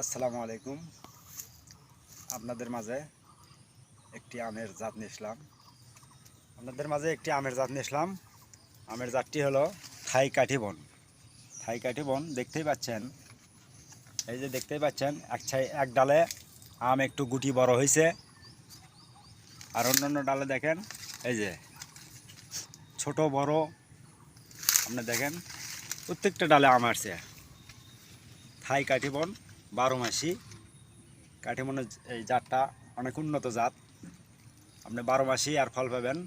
আসসালামু আলাইকুম। আপনাদের মাঝে একটি আমের জাত নিয়ে আসলাম। আমের জাতটি হলো থাই কাঠিবন। থাই কাঠিবন দেখতেই পাচ্ছেন, এই যে দেখতেই পাচ্ছেন এক ডালে আম একটু গুটি বড় হয়েছে, আর অন্যান্য ডালে দেখেন এই যে ছোট বড়, আপনি দেখেন প্রত্যেকটা ডালে আম আসছে। থাই কাঠিবন 12 মাসি কাঠিবনের এই জাতটা অনেক উন্নত জাত। আপনি 12 মাসই আর ফল পাবেন।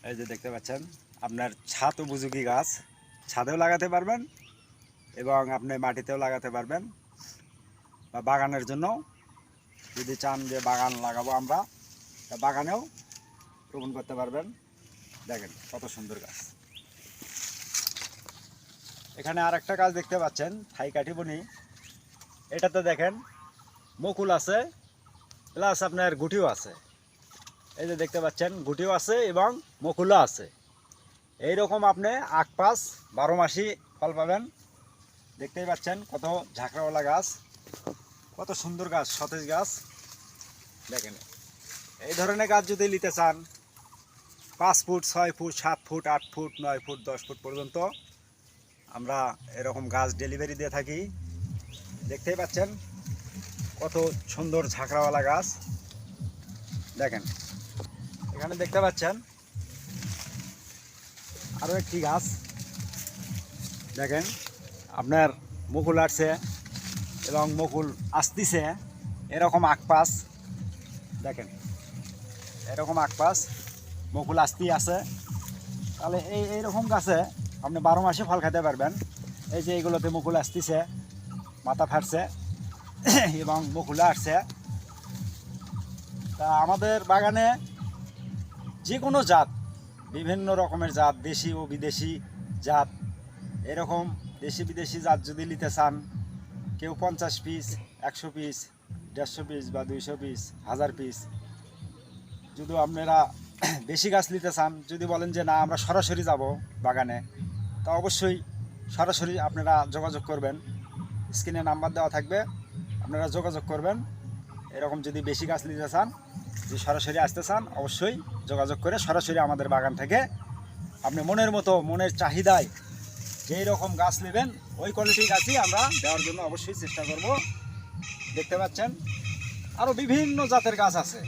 এই যে দেখতে পাচ্ছেন, আপনার ছাদ উপযোগী গাছ, ছাদেও লাগাতে পারবেন এবং আপনি মাটিতেও লাগাতে পারবেন, বা বাগানের জন্য যদি চান যে বাগান লাগাবো আমরা, তা বাগানেও রোপণ করতে পারবেন। দেখেন কত সুন্দর গাছ। এখানে আর একটা গাছ দেখতে পাচ্ছেন থাই কাঠিবনি। এটাতে দেখেন মুকুল আছে, প্লাস আপনার গুটিও আছে। এই যে দেখতে পাচ্ছেন গুটিও আছে এবং মুকুলও আছে। এইরকম আপনি আখপাশ 12 মাসই ফল পাবেন। দেখতেই পাচ্ছেন কত ঝাঁকড়াওয়ালা গাছ, কত সুন্দর গাছ, সতেজ গাছ। দেখেন এই ধরনের গাছ যদি নিতে চান 5 foot 6 foot 7 foot 8 foot 9 foot 10 foot পর্যন্ত আমরা এরকম গাছ ডেলিভারি দিয়ে থাকি। দেখতেই পাচ্ছেন কত সুন্দর ঝাঁকড়াওয়ালা গাছ। দেখেন এখানে দেখতে পাচ্ছেন আরও একটি গাছ। দেখেন আপনার মুকুল আসছে এবং মুকুল আসতেছে, এরকম আখপাশ। দেখেন এরকম আখপাশ মুকুল আসতেই আছে। তাহলে এইরকম গাছে আপনি 12 মাসে ফল খেতে পারবেন। এই যে এইগুলোতে মুকুল আসতেছে, মাথা ফাটছে এবং মুকুলে আসছে। তা আমাদের বাগানে যে কোনো জাত, বিভিন্ন রকমের জাত, দেশি ও বিদেশি জাত, এরকম দেশি বিদেশি জাত যদি নিতে চান, কেউ 50 পিস 100 পিস 150 পিস বা 200 পিস 1000 পিস, যদি আপনারা বেশি গাছ নিতে চান, যদি বলেন যে না আমরা সরাসরি যাব বাগানে, তা অবশ্যই সরাসরি আপনারা যোগাযোগ করবেন। স্ক্রিনে নাম্বার দেওয়া থাকবে, আপনারা যোগাযোগ করবেন। এরকম যদি বেশি গাছ নিতে চান, যদি সরাসরি আসতে চান, অবশ্যই যোগাযোগ করে সরাসরি আমাদের বাগান থেকে আপনি মনের মতো, মনের চাহিদায় যেই রকম গাছ নেবেন ওই কোয়ালিটির গাছই আমরা দেওয়ার জন্য অবশ্যই চেষ্টা করব। দেখতে পাচ্ছেন আরও বিভিন্ন জাতের গাছ আছে।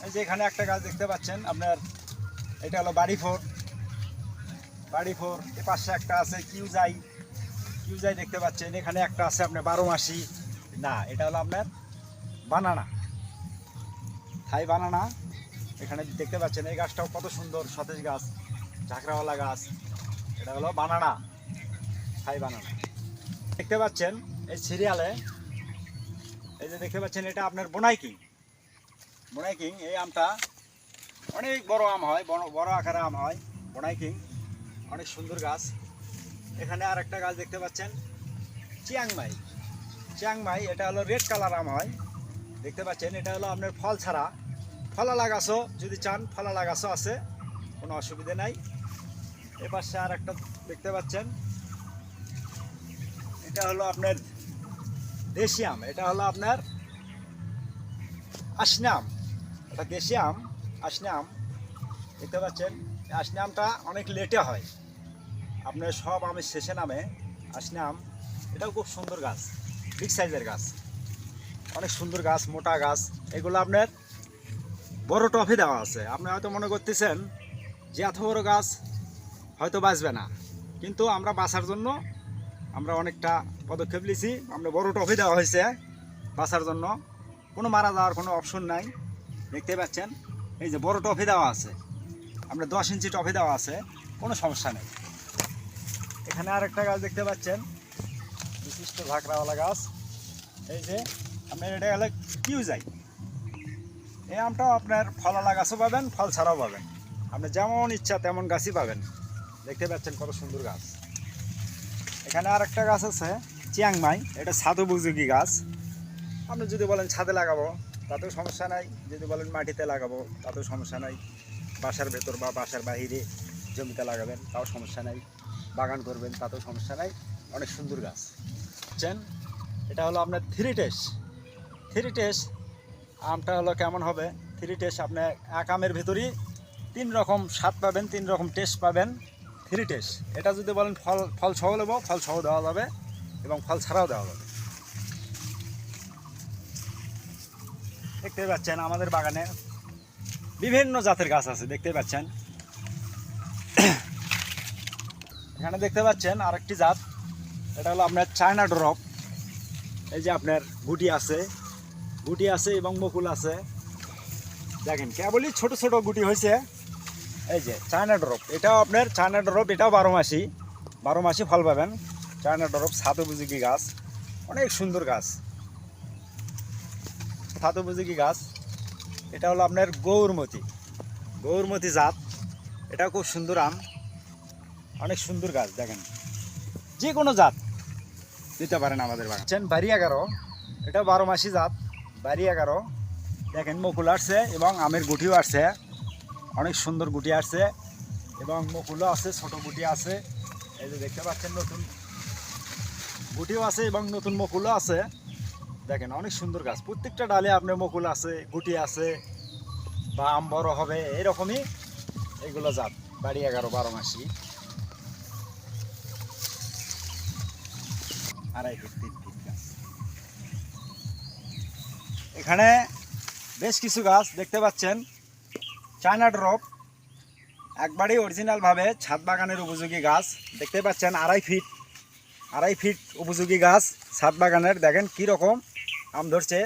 এই যে এখানে একটা গাছ দেখতে পাচ্ছেন আপনার, এটা হলো বাড়ি ফোর। এ পাশে একটা আছে কিউজাই দেখতে পাচ্ছেন। এখানে একটা আছে আপনার 12 মাসি, না এটা হলো আপনার বানানা, থাই বানানা। এখানে দেখতে পাচ্ছেন এই গাছটাও কত সুন্দর সতেজ গাছ, ঝাঁকড়াওয়ালা গাছ। এটা হলো বানানা, থাই বানানা। দেখতে পাচ্ছেন এই সিরিয়ালে, এই যে দেখতে পাচ্ছেন এটা আপনার বোনাই কিং। এই আমটা অনেক বড় আম হয়, বড় আকারে আম হয়। বোনাই কিং অনেক সুন্দর গাছ। এখানে আর একটা গাছ দেখতে পাচ্ছেন চিয়াংমাই। এটা হলো রেড কালার আম হয়। দেখতে পাচ্ছেন এটা হলো আপনার ফল ছাড়া, ফলালা গাছও যদি চান ফলালা গাছও আছে, কোনো অসুবিধা নাই। এপাশে আর একটা দেখতে পাচ্ছেন, এটা হলো আপনার দেশি আম। এটা হলো আপনার আসনে আম, এটা দেশি আম, আসনে আম। দেখতে পাচ্ছেন আসনে আমটা অনেক লেটে হয়, আপনার সব আমের শেষে নামে আসনে আম। এটাও খুব সুন্দর গাছ, বিগ সাইজের গাছ, অনেক সুন্দর গাছ, মোটা গাছ। এগুলো আপনার বড় টফি দেওয়া আছে। আপনি হয়তো মনে করতেছেন যে এত বড় গাছ হয়তো বাঁচবে না, কিন্তু আমরা বাঁচার জন্য আমরা অনেকটা পদক্ষেপ নিয়েছি। আমরা বড় টফি দেওয়া হয়েছে বাঁচার জন্য, কোনো মারা যাওয়ার কোনো অপশন নাই। দেখতে পাচ্ছেন এই যে বড় টফি দেওয়া আছে, আপনার 10 ইঞ্চি টফি দেওয়া আছে, কোনো সমস্যা নেই। এখানে আর একটা গাছ দেখতে পাচ্ছেন, বিশিষ্ট ঝাঁকড়াওয়ালা গাছ। এই যে আপনার এটা হলো কিউজাই। এই আমটাও আপনার ফলালা গাছও পাবেন, ফল ছাড়াও পাবেন, আপনি যেমন ইচ্ছা তেমন গাছই পাবেন। দেখতে পাচ্ছেন কত সুন্দর গাছ। এখানে আর একটা গাছ আছে চিয়াংমাই, এটা ছাদ উপযোগী গাছ। আপনি যদি বলেন ছাদে লাগাবো তাতেও সমস্যা নাই, যদি বলেন মাটিতে লাগাবো তাতেও সমস্যা নাই, বাসার ভেতর বা বাসার বাহিরে জমিতে লাগাবেন তাও সমস্যা নাই, বাগান করবেন তাতেও সমস্যা নাই। অনেক সুন্দর গাছ বুঝছেন। এটা হলো আপনার থ্রি টেস্ট আমটা হলো কেমন হবে, থ্রি টেস্ট আপনি এক আমের ভিতরেই 3 রকম স্বাদ পাবেন, 3 রকম টেস্ট পাবেন, থ্রি টেস্ট। এটা যদি বলেন ফল সহ নেবো, ফল সহ দেওয়া যাবে এবং ফল ছাড়াও দেওয়া যাবে। দেখতে পাচ্ছেন আমাদের বাগানে বিভিন্ন জাতের গাছ আছে, দেখতে পাচ্ছেন। এখানে দেখতে পাচ্ছেন আরেকটি জাত, এটা হলো আপনার চায়না ড্রপ। এই যে আপনার গুটি আছে এবং মুকুল আছে, দেখেন কেবলই ছোট ছোট গুটি হয়েছে। এই যে চায়না ড্রপ, এটাও আপনার চায়না ড্রপ, এটাও 12 মাসি ফল পাবেন। চায়না ড্রপ ছাদ উপযোগী গাছ, অনেক সুন্দর গাছ, ছাদ উপযোগী গাছ। এটা হলো আপনার গৌরমতি জাত, এটাও খুব সুন্দর আম, অনেক সুন্দর গাছ। দেখেন যে কোনো জাত দিতে পারেন আমাদের বাগান। বাড়ি 11, এটা 12 মাসি জাত, বাড়ি 11। দেখেন মুকুল আসছে এবং আমের গুটিও আসছে, অনেক সুন্দর গুটি আসছে এবং মুকুলও আছে, ছোট গুটি আছে। এই যে দেখতে পাচ্ছেন নতুন গুটিও আছে এবং নতুন মুকুলও আছে। দেখেন অনেক সুন্দর গাছ, প্রত্যেকটা ডালে আপনার মুকুল আছে, গুটি আছে বা আম বড় হবে, এরকমই এগুলো জাত বাড়ি 11 12 মাসি। 2.5 ফিট 3 ফিট গাছ। এখানে বেশ কিছু গাছ দেখতে পাচ্ছেন, চায়না ড্রপ একবারই অরিজিনালভাবে ছাদ বাগানের উপযোগী গাছ। দেখতে পাচ্ছেন 2.5 ফিট উপযোগী গাছ ছাদ বাগানের। দেখেন কীরকম আম ধরছে,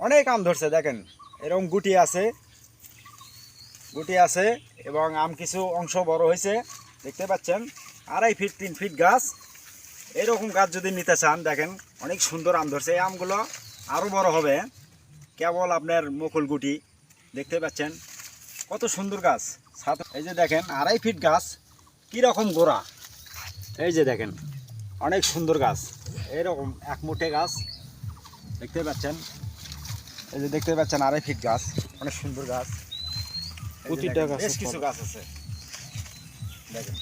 অনেক আম ধরছে। দেখেন এরকম গুটি আছে এবং আম কিছু অংশ বড় হয়েছে, দেখতে পাচ্ছেন। 2.5 ফিট 3 ফিট গাছ, এরকম গাছ যদি নিতে চান, দেখেন অনেক সুন্দর আম ধরছে। এই আমগুলো আরও বড় হবে, কেবল আপনার মুকুল গুটি। দেখতে পাচ্ছেন কত সুন্দর গাছ। এই যে দেখেন 2.5 ফিট গাছ, কীরকম গোড়া। এই যে দেখেন অনেক সুন্দর গাছ, এরকম এক মুঠে গাছ দেখতে পাচ্ছেন। এই যে দেখতে পাচ্ছেন 2.5 ফিট গাছ, অনেক সুন্দর গাছ। প্রতিটা গাছ বেশ কিছু গাছ আছে, দেখেন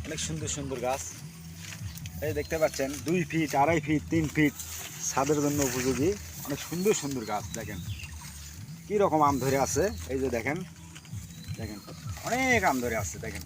অনেক সুন্দর গাছ। এই দেখতে পাচ্ছেন 2 ফিট 2.5 ফিট 3 ফিট ছাদের জন্য উপযোগী, অনেক সুন্দর গাছ। দেখেন কী রকম আম ধরে আছে, এই যে দেখেন অনেক আম ধরে আছে, দেখেন।